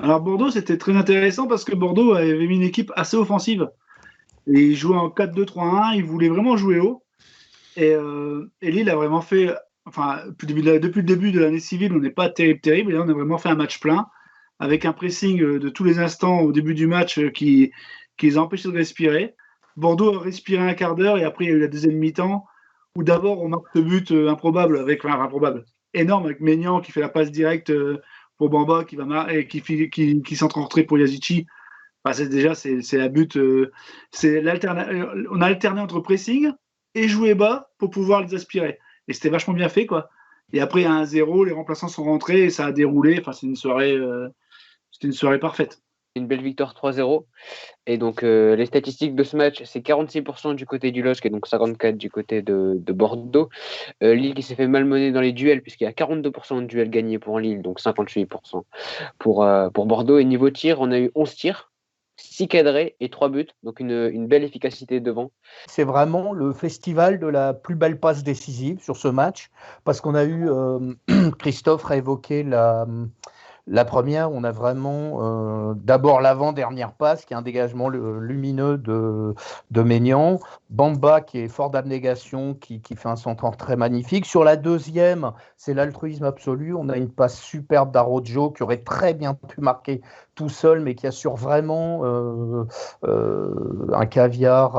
Alors Bordeaux, c'était très intéressant parce que Bordeaux avait mis une équipe assez offensive. Et ils jouaient en 4-2-3-1, ils voulaient vraiment jouer haut. Et Lille a vraiment fait, enfin, depuis le début de l'année civile, on n'est pas terrible. Et là, on a vraiment fait un match plein, avec un pressing de tous les instants au début du match qui les a empêchés de respirer. Bordeaux a respiré un quart d'heure et après, il y a eu la deuxième mi-temps, où d'abord, on marque ce but improbable, improbable, énorme, avec Maignan qui fait la passe directe pour Bamba, et qui centre en retrait pour Yazici. Enfin, c'est la but. On a alterné entre pressing et jouer bas pour pouvoir les aspirer. Et c'était vachement bien fait, quoi. Et après, à 1-0, les remplaçants sont rentrés et ça a déroulé. Enfin, c'était une soirée parfaite. Une belle victoire 3-0. Et donc, les statistiques de ce match, c'est 46% du côté du LOSC et donc 54% du côté de Bordeaux. Lille qui s'est fait malmener dans les duels, puisqu'il y a 42% de duels gagnés pour Lille, donc 58% pour Bordeaux. Et niveau tir, on a eu 11 tirs, 6 cadrés et 3 buts. Donc, une belle efficacité devant. C'est vraiment le festival de la plus belle passe décisive sur ce match, parce qu'on a eu, Christophe a évoqué la première, on a vraiment d'abord l'avant-dernière passe, qui est un dégagement lumineux de Maignan. Bamba, qui est fort d'abnégation, qui fait un centre très magnifique. Sur la deuxième, c'est l'altruisme absolu. On a une passe superbe d'Araujo, qui aurait très bien pu marquer tout seul, mais qui assure vraiment un caviar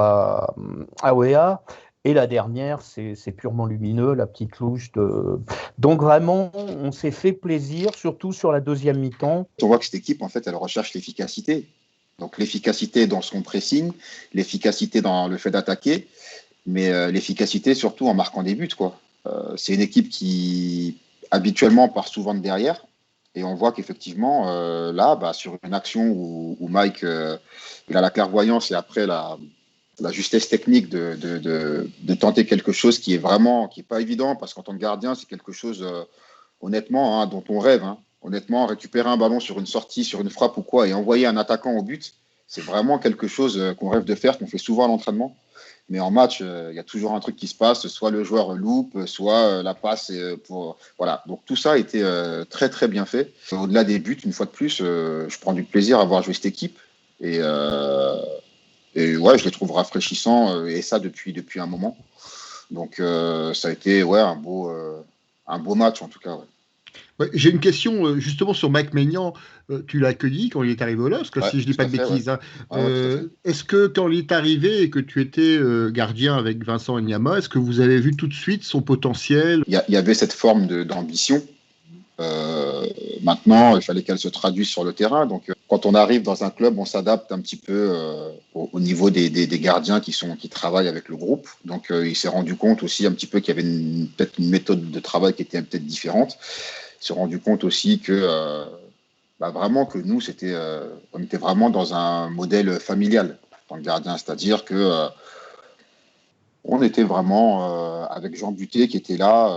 à Wea. Et la dernière, c'est purement lumineux, la petite louche de... Donc vraiment, on s'est fait plaisir, surtout sur la deuxième mi-temps. On voit que cette équipe, en fait, elle recherche l'efficacité. Donc l'efficacité dans son pressing, l'efficacité dans le fait d'attaquer, mais l'efficacité surtout en marquant des buts, quoi. C'est une équipe qui, habituellement, part souvent de derrière. Et on voit qu'effectivement, là, sur une action où Mike il a la clairvoyance et après la justesse technique de tenter quelque chose qui est pas évident, parce qu'en tant que gardien, c'est quelque chose, honnêtement, dont on rêve. Honnêtement, récupérer un ballon sur une sortie, sur une frappe ou quoi, et envoyer un attaquant au but, c'est vraiment quelque chose qu'on rêve de faire, qu'on fait souvent à l'entraînement. Mais en match, il y a toujours un truc qui se passe, soit le joueur loupe, soit la passe. Voilà. Donc tout ça a été très très bien fait. Au-delà des buts, une fois de plus, je prends du plaisir à voir jouer cette équipe. Et ouais, je les trouve rafraîchissants, et ça depuis un moment. Donc ça a été un beau match en tout cas. Ouais. Ouais, j'ai une question justement sur Mike Maignan. Tu l'as accueilli quand il est arrivé au LOSC, si je dis pas de bêtises. Ouais. Est-ce que quand il est arrivé et que tu étais gardien avec Vincent Enyama, est-ce que vous avez vu tout de suite son potentiel ? Il y avait cette forme d'ambition. Maintenant, il fallait qu'elle se traduise sur le terrain. Donc, quand on arrive dans un club, on s'adapte un petit peu au niveau des gardiens qui travaillent avec le groupe. Donc, il s'est rendu compte aussi un petit peu qu'il y avait peut-être une méthode de travail qui était peut-être différente. Il s'est rendu compte aussi que vraiment que nous, on était vraiment dans un modèle familial en tant que gardien, c'est-à-dire que on était vraiment avec Jean Buté qui était là.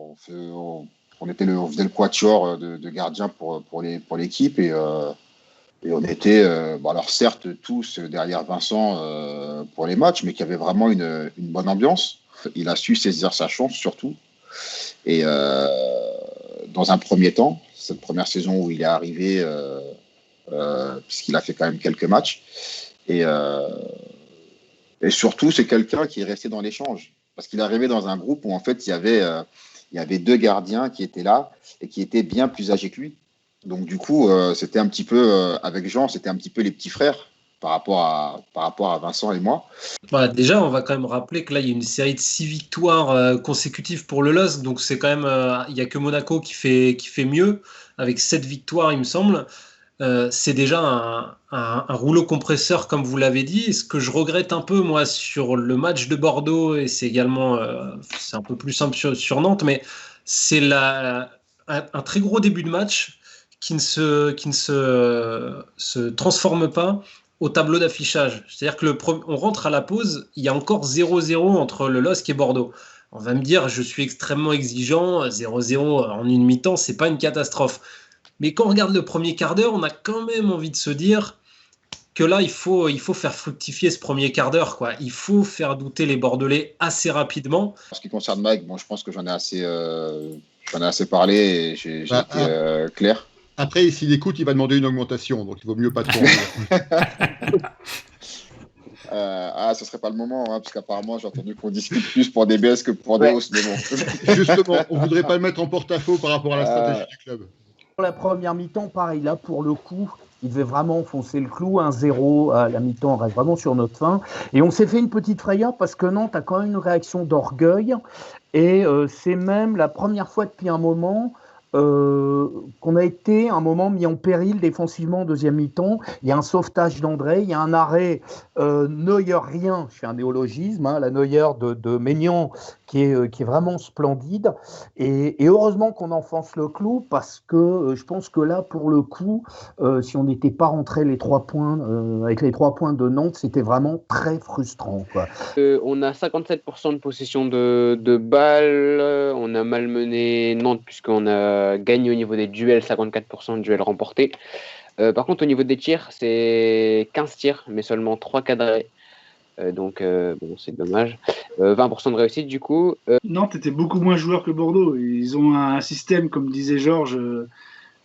On faisait le quatuor de gardiens pour l'équipe et on était, alors certes tous derrière Vincent pour les matchs, mais qui avait vraiment une bonne ambiance. Il a su saisir sa chance surtout. Et dans un premier temps, cette première saison où il est arrivé, puisqu'il a fait quand même quelques matchs, et surtout c'est quelqu'un qui est resté dans l'échange, parce qu'il est arrivé dans un groupe où en fait il y avait deux gardiens qui étaient là et qui étaient bien plus âgés que lui. Donc du coup, c'était un petit peu, avec Jean, c'était un petit peu les petits frères par rapport à Vincent et moi. Déjà, on va quand même rappeler que là, il y a une série de 6 victoires consécutives pour le LOSC. Donc c'est quand même, il n'y a que Monaco qui fait mieux, avec 7 victoires, il me semble. C'est déjà un rouleau compresseur, comme vous l'avez dit. Et ce que je regrette un peu, moi, sur le match de Bordeaux, et c'est également, c'est un peu plus simple sur Nantes, mais c'est un très gros début de match qui ne se transforme pas au tableau d'affichage. C'est-à-dire que on rentre à la pause, il y a encore 0-0 entre le LOSC et Bordeaux. On va me dire, je suis extrêmement exigeant, 0-0 en une mi-temps, c'est pas une catastrophe. Mais quand on regarde le premier quart d'heure, on a quand même envie de se dire que là, il faut faire fructifier ce premier quart d'heure, quoi. Il faut faire douter les Bordelais assez rapidement. En ce qui concerne Mike, je pense que j'en ai assez parlé et j'ai été clair. Après, s'il écoute, il va demander une augmentation, donc il vaut mieux pas trop. Ce serait pas le moment, hein, parce qu'apparemment, j'ai entendu qu'on discute plus pour des baisses que pour des hausses, mais bon. Justement, on voudrait pas le mettre en porte-à-faux par rapport à la stratégie du club. Pour la première mi-temps, pareil, là, pour le coup, il devait vraiment enfoncer le clou, 1-0 à la mi-temps, on reste vraiment sur notre fin. Et on s'est fait une petite frayeur parce que Nantes a quand même une réaction d'orgueil. Et c'est même la première fois depuis un moment qu'on a été un moment mis en péril défensivement en deuxième mi-temps. Il y a un sauvetage d'André, il y a un arrêt Neuer-rien, je fais un néologisme, hein, la Neuer de Maignan qui est vraiment splendide. Et heureusement qu'on enfonce le clou parce que je pense que là, pour le coup, si on n'était pas rentré les 3 points, avec les 3 points de Nantes, c'était vraiment très frustrant, quoi. On a 57% de possession de balles. On a malmené Nantes puisqu'on a gagné au niveau des duels, 54% de duels remportés. Par contre, au niveau des tirs, c'est 15 tirs, mais seulement 3 cadrés. Donc, c'est dommage. 20% de réussite, du coup. Nantes était beaucoup moins joueur que Bordeaux. Ils ont un système, comme disait Georges,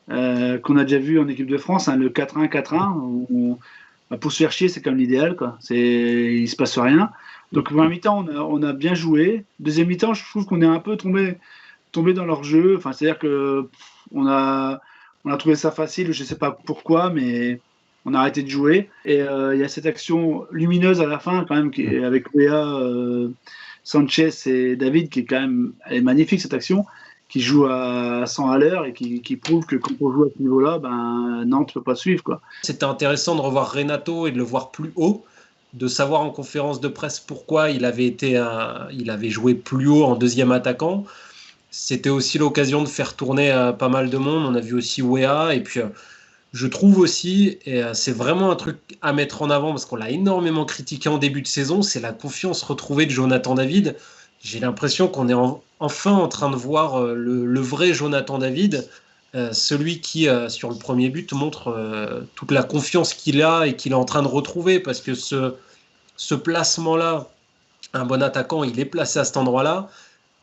qu'on a déjà vu en équipe de France, hein, le 4-1, 4-1. Pour se faire chier, c'est comme l'idéal, quoi. Il ne se passe rien. Donc, première mi-temps, on a bien joué. Deuxième mi-temps, je trouve qu'on est un peu tombé dans leur jeu. Enfin, c'est-à-dire qu'on a trouvé ça facile, je ne sais pas pourquoi, mais on a arrêté de jouer. Et il y a cette action lumineuse à la fin, quand même, avec Léa, Sanchez et David, qui est quand même, elle est magnifique, cette action, qui joue à 100 à l'heure et qui prouve que quand on joue à ce niveau-là, Nantes ne peut pas suivre, quoi. C'était intéressant de revoir Renato et de le voir plus haut, de savoir en conférence de presse pourquoi il avait joué plus haut en deuxième attaquant. C'était aussi l'occasion de faire tourner pas mal de monde. On a vu aussi Wea. Et puis, je trouve aussi, et c'est vraiment un truc à mettre en avant, parce qu'on l'a énormément critiqué en début de saison, c'est la confiance retrouvée de Jonathan David. J'ai l'impression qu'on est enfin en train de voir le vrai Jonathan David, celui qui, sur le premier but, montre toute la confiance qu'il a et qu'il est en train de retrouver, parce que ce placement-là, un bon attaquant, il est placé à cet endroit-là,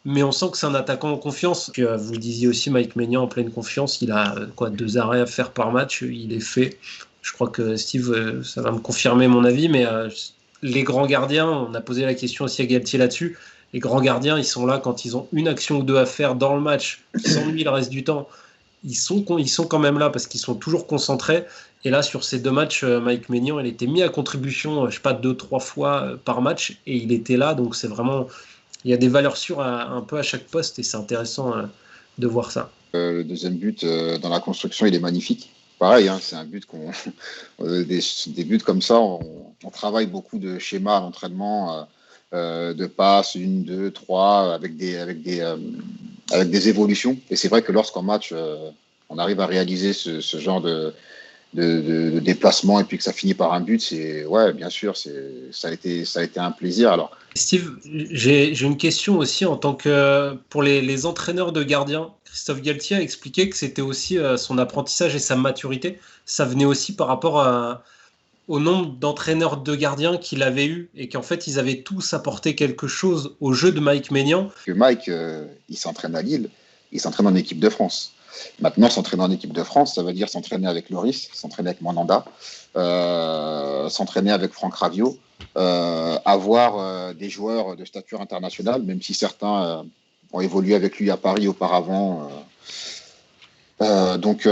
mais on sent que c'est un attaquant en confiance. Puis, vous le disiez aussi, Mike Maignan en pleine confiance, il a 2 arrêts à faire par match, il est fait. Je crois que Steve, ça va me confirmer mon avis, mais les grands gardiens, on a posé la question aussi à Galtier là-dessus, les grands gardiens, ils sont là quand ils ont une action ou deux à faire dans le match, ils s'ennuient le reste du temps. Ils sont quand même là parce qu'ils sont toujours concentrés. Et là, sur ces 2 matchs, Mike Maignan, il était mis à contribution, 2-3 fois par match, et il était là. Donc c'est vraiment, il y a des valeurs sûres un peu à chaque poste, et c'est intéressant de voir ça. Le deuxième but dans la construction, il est magnifique. Pareil, hein, c'est un but des buts comme ça, on travaille beaucoup de schémas à l'entraînement, de passes, 1, 2, 3, avec des évolutions. Et c'est vrai que lorsqu'en match, on arrive à réaliser ce genre de déplacement et puis que ça finit par un but, bien sûr, ça a été un plaisir. Alors, Steve, j'ai une question aussi en tant que pour les entraîneurs de gardiens. Christophe Galtier a expliqué que c'était aussi son apprentissage et sa maturité. Ça venait aussi par rapport au nombre d'entraîneurs de gardiens qu'il avait eu et qu'en fait, ils avaient tous apporté quelque chose au jeu de Mike Maignan. Mike, il s'entraîne à Lille, il s'entraîne en équipe de France. Maintenant, s'entraîner en équipe de France, ça veut dire s'entraîner avec Loris, s'entraîner avec Mandanda, s'entraîner avec Franck Raviot, avoir des joueurs de stature internationale, même si certains ont évolué avec lui à Paris auparavant. Donc,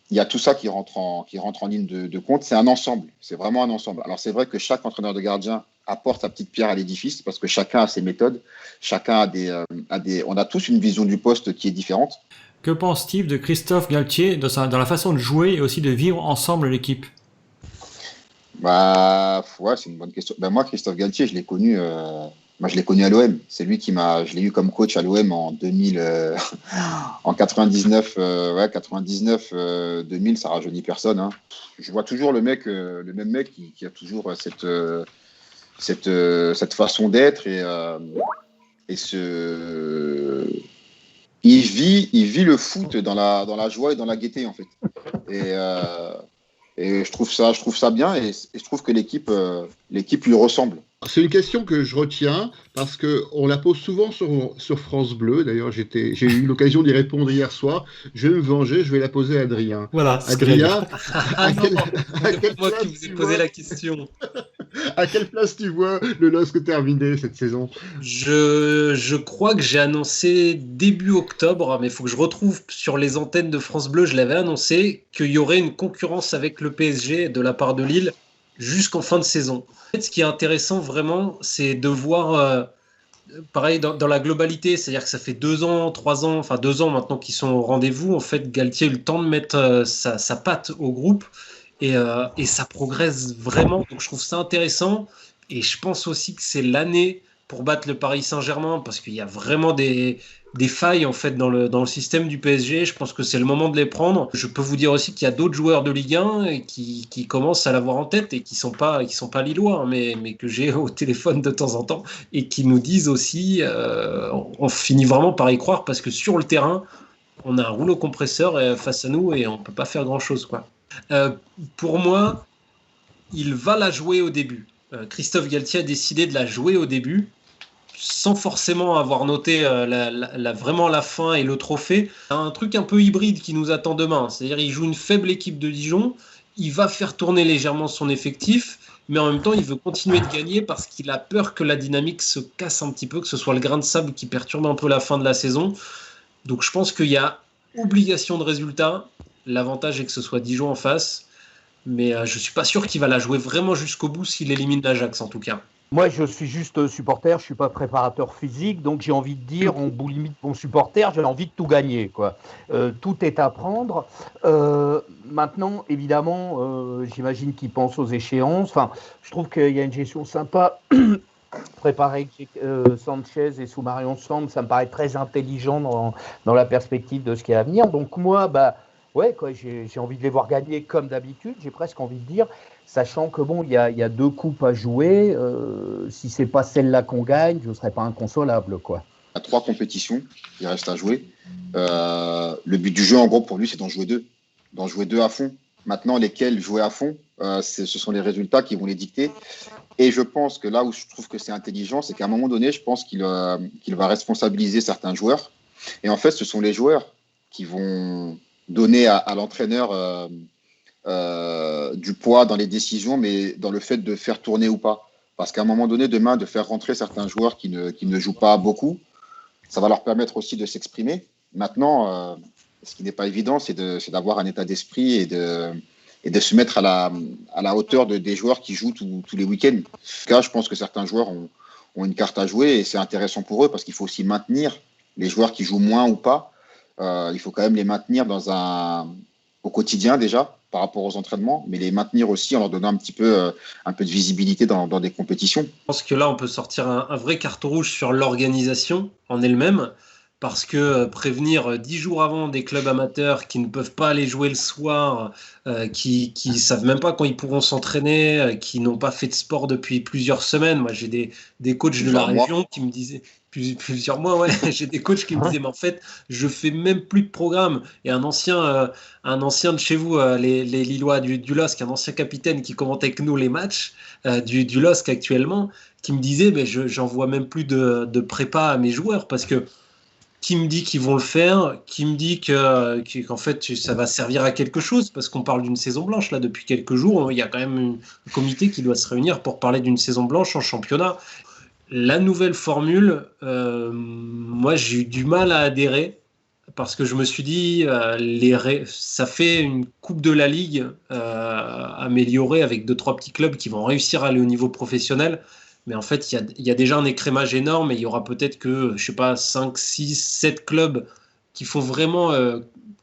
il y a tout ça qui rentre en ligne de compte. C'est un ensemble, c'est vraiment un ensemble. Alors, c'est vrai que chaque entraîneur de gardien apporte sa petite pierre à l'édifice parce que chacun a ses méthodes, chacun on a tous une vision du poste qui est différente. Que pense Steve de Christophe Galtier dans la façon de jouer et aussi de vivre ensemble l'équipe? C'est une bonne question. Moi, Christophe Galtier, je l'ai connu à l'OM. C'est lui je l'ai eu comme coach à l'OM en 2000, en 99, 2000, ça rajeunit personne, hein. Je vois toujours le même mec qui a toujours cette façon d'être il vit le foot dans la joie et dans la gaieté, en fait. Et je trouve ça bien, et je trouve que l'équipe lui ressemble. C'est une question que je retiens parce qu'on la pose souvent sur France Bleu. D'ailleurs, j'ai eu l'occasion d'y répondre hier soir. Je vais me venger, je vais la poser à Adrien. Voilà. Adrien, Ah non, c'est moi qui vous ai posé la question. À quelle place tu vois le LOSC terminer cette saison? Je crois que j'ai annoncé début octobre, mais il faut que je retrouve sur les antennes de France Bleu, je l'avais annoncé, qu'il y aurait une concurrence avec le PSG de la part de Lille jusqu'en fin de saison. En fait, ce qui est intéressant vraiment, c'est de voir, pareil, dans la globalité, c'est-à-dire que ça fait 2 ans, 3 ans, enfin 2 ans maintenant qu'ils sont au rendez-vous. En fait, Galtier a eu le temps de mettre sa patte au groupe et ça progresse vraiment. Donc je trouve ça intéressant et je pense aussi que c'est l'année pour battre le Paris Saint-Germain parce qu'il y a vraiment des failles en fait dans le système du PSG. Je pense que c'est le moment de les prendre. Je peux vous dire aussi qu'il y a d'autres joueurs de Ligue 1 qui commencent à l'avoir en tête et qui sont pas lillois, hein, mais que j'ai au téléphone de temps en temps et qui nous disent aussi, on finit vraiment par y croire parce que sur le terrain, on a un rouleau compresseur face à nous et on peut pas faire grand chose, quoi. Pour moi, il va la jouer au début. Christophe Galtier a décidé de la jouer au début sans forcément avoir noté vraiment la fin et le trophée. Un truc un peu hybride qui nous attend demain. C'est-à-dire il joue une faible équipe de Dijon, il va faire tourner légèrement son effectif, mais en même temps il veut continuer de gagner parce qu'il a peur que la dynamique se casse un petit peu, que ce soit le grain de sable qui perturbe un peu la fin de la saison. Donc je pense qu'il y a obligation de résultat. L'avantage est que ce soit Dijon en face. Mais je ne suis pas sûr qu'il va la jouer vraiment jusqu'au bout s'il élimine l'Ajax en tout cas. Moi, je suis juste supporter, je ne suis pas préparateur physique, donc j'ai envie de dire, en bout limite, mon supporter, j'ai envie de tout gagner, quoi. Tout est à prendre. Maintenant, évidemment, j'imagine qu'il pense aux échéances. Enfin, je trouve qu'il y a une gestion sympa. Préparer Sanchez et Soumaré ensemble, ça me paraît très intelligent dans la perspective de ce qui est à venir. Donc moi, ouais, quoi, j'ai envie de les voir gagner comme d'habitude, j'ai presque envie de dire, sachant que bon, il y a 2 coupes à jouer, si c'est pas celle-là qu'on gagne, je ne serai pas inconsolable, quoi. Il y a 3 compétitions, il reste à jouer. Le but du jeu, en gros, pour lui, c'est d'en jouer deux à fond. Maintenant, lesquels jouer à fond, ce sont les résultats qui vont les dicter. Et je pense que là où je trouve que c'est intelligent, c'est qu'à un moment donné, je pense qu'il va responsabiliser certains joueurs. Et en fait, ce sont les joueurs qui vont donner à l'entraîneur du poids dans les décisions, mais dans le fait de faire tourner ou pas. Parce qu'à un moment donné, demain, de faire rentrer certains joueurs qui ne jouent pas beaucoup, ça va leur permettre aussi de s'exprimer. Maintenant, ce qui n'est pas évident, c'est d'avoir un état d'esprit et de se mettre à la hauteur des joueurs qui jouent tous les week-ends. En tout cas, je pense que certains joueurs ont une carte à jouer et c'est intéressant pour eux parce qu'il faut aussi maintenir les joueurs qui jouent moins ou pas. Il faut quand même les maintenir au quotidien déjà par rapport aux entraînements, mais les maintenir aussi en leur donnant un peu de visibilité dans des compétitions. Je pense que là, on peut sortir un vrai carton rouge sur l'organisation en elle-même, parce que prévenir 10 jours avant des clubs amateurs qui ne peuvent pas aller jouer le soir, qui savent même pas quand ils pourront s'entraîner, qui n'ont pas fait de sport depuis plusieurs semaines. Moi, j'ai des coachs de la région qui me disaient... Plusieurs mois, ouais. J'ai des coachs qui me disaient, mais en fait, je fais même plus de programme. Et un ancien de chez vous, les Lillois du LOSC, un ancien capitaine qui commente avec nous les matchs du LOSC actuellement, qui me disait, mais j'envoie même plus de prépa à mes joueurs parce que qui me dit qu'ils vont le faire, qui me dit qu'en fait ça va servir à quelque chose parce qu'on parle d'une saison blanche là depuis quelques jours. Il y a quand même un comité qui doit se réunir pour parler d'une saison blanche en championnat. La nouvelle formule, moi j'ai eu du mal à adhérer parce que je me suis dit ça fait une coupe de la Ligue améliorée avec 2-3 petits clubs qui vont réussir à aller au niveau professionnel, mais en fait il y a déjà un écrémage énorme et il y aura peut-être que, je sais pas, 5, 6, 7 clubs qui font vraiment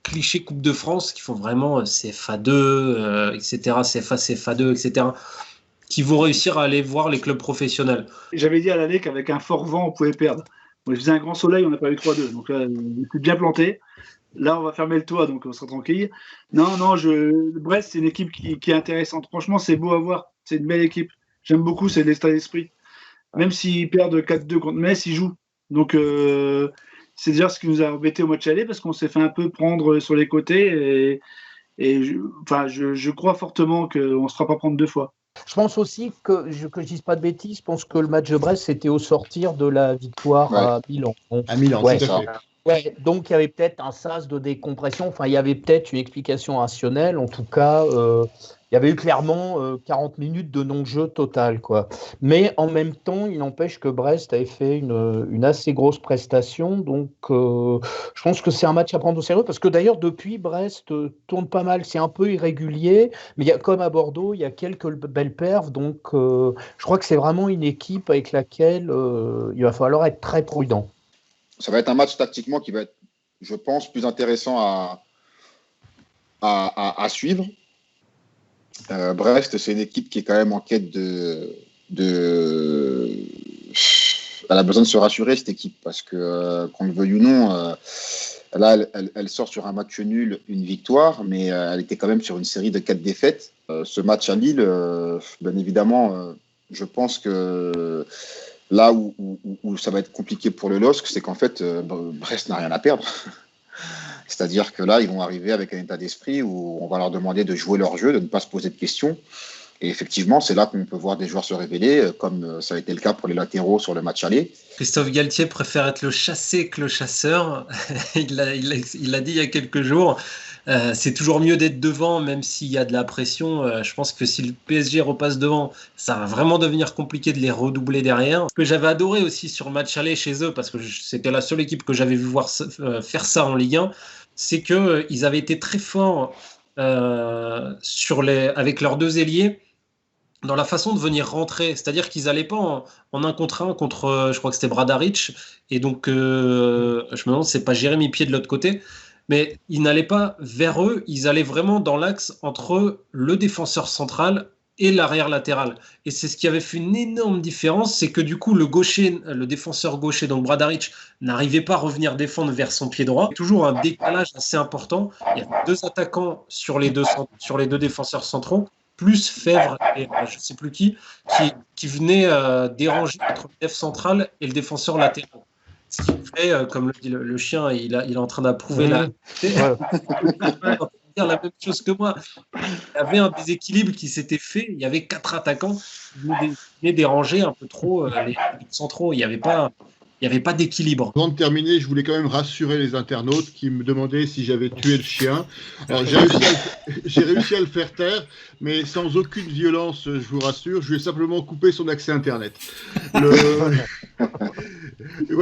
cliché Coupe de France, qui font vraiment CFA2, etc., CFA, CFA2, etc., qui vont réussir à aller voir les clubs professionnels. J'avais dit à l'année qu'avec un fort vent, on pouvait perdre. Moi, je faisais un grand soleil, on n'a pas eu 3-2. Donc là, on était bien planté. Là, on va fermer le toit, donc on sera tranquille. Non, Brest, c'est une équipe qui est intéressante. Franchement, c'est beau à voir. C'est une belle équipe. J'aime beaucoup, c'est l'état d'esprit. Même s'ils perdent 4-2 contre Metz, ils jouent. Donc, c'est déjà ce qui nous a embêté au match aller parce qu'on s'est fait un peu prendre sur les côtés. Et je crois fortement qu'on ne se fera pas prendre 2 fois. Je pense aussi que je dise pas de bêtises, je pense que le match de Brest c'était au sortir de la victoire à Milan. À Milan, Ouais. tout à fait. Ouais, donc il y avait peut-être un sas de décompression, enfin il y avait peut-être une explication rationnelle, en tout cas il y avait eu clairement 40 minutes de non-jeu total, quoi. Mais en même temps, il n'empêche que Brest avait fait une assez grosse prestation, donc je pense que c'est un match à prendre au sérieux, parce que d'ailleurs depuis Brest tourne pas mal, c'est un peu irrégulier, mais il y a, comme à Bordeaux, il y a quelques belles perfs, donc je crois que c'est vraiment une équipe avec laquelle il va falloir être très prudent. Ça va être un match tactiquement qui va être, je pense, plus intéressant à suivre. Brest, c'est une équipe qui est quand même en quête Elle a besoin de se rassurer, cette équipe, parce que, qu'on le veuille ou non, là, elle sort sur un match nul, une victoire, mais elle était quand même sur une série de 4 défaites. Ce match à Lille, bien évidemment, je pense que là où ça va être compliqué pour le LOSC, c'est qu'en fait, Brest n'a rien à perdre. C'est-à-dire que là, ils vont arriver avec un état d'esprit où on va leur demander de jouer leur jeu, de ne pas se poser de questions. Et effectivement, c'est là qu'on peut voir des joueurs se révéler, comme ça a été le cas pour les latéraux sur le match aller. Christophe Galtier préfère être le chassé que le chasseur. Il l'a dit il y a quelques jours. C'est toujours mieux d'être devant, même s'il y a de la pression. Je pense que si le PSG repasse devant, ça va vraiment devenir compliqué de les redoubler derrière. Ce que j'avais adoré aussi sur le match aller chez eux, parce que c'était la seule équipe que j'avais vu faire ça en Ligue 1, c'est qu'ils avaient été très forts avec leurs deux ailiers dans la façon de venir rentrer. C'est-à-dire qu'ils n'allaient pas en 1 contre 1 contre, je crois que c'était Bradaric, et donc je me demande si c'est pas Jérémy Pied de l'autre côté. Mais ils n'allaient pas vers eux, ils allaient vraiment dans l'axe entre le défenseur central et l'arrière latéral. Et c'est ce qui avait fait une énorme différence, c'est que du coup, le défenseur gaucher, donc Bradaric, n'arrivait pas à revenir défendre vers son pied droit. Toujours un décalage assez important. Il y avait 2 attaquants sur les deux défenseurs centraux, plus Fèvre et je ne sais plus qui venaient déranger entre le def central et le défenseur latéral. Ce qui fait, comme le dit le chien, il est en train d'approuver la dire la même chose que moi. Il y avait un déséquilibre qui s'était fait. Il y avait 4 attaquants qui venaient déranger un peu trop les centraux. Il n'y avait pas d'équilibre. Avant de terminer, je voulais quand même rassurer les internautes qui me demandaient si j'avais tué le chien. Alors, j'ai réussi à le faire taire, mais sans aucune violence, je vous rassure. Je lui ai simplement coupé son accès Internet.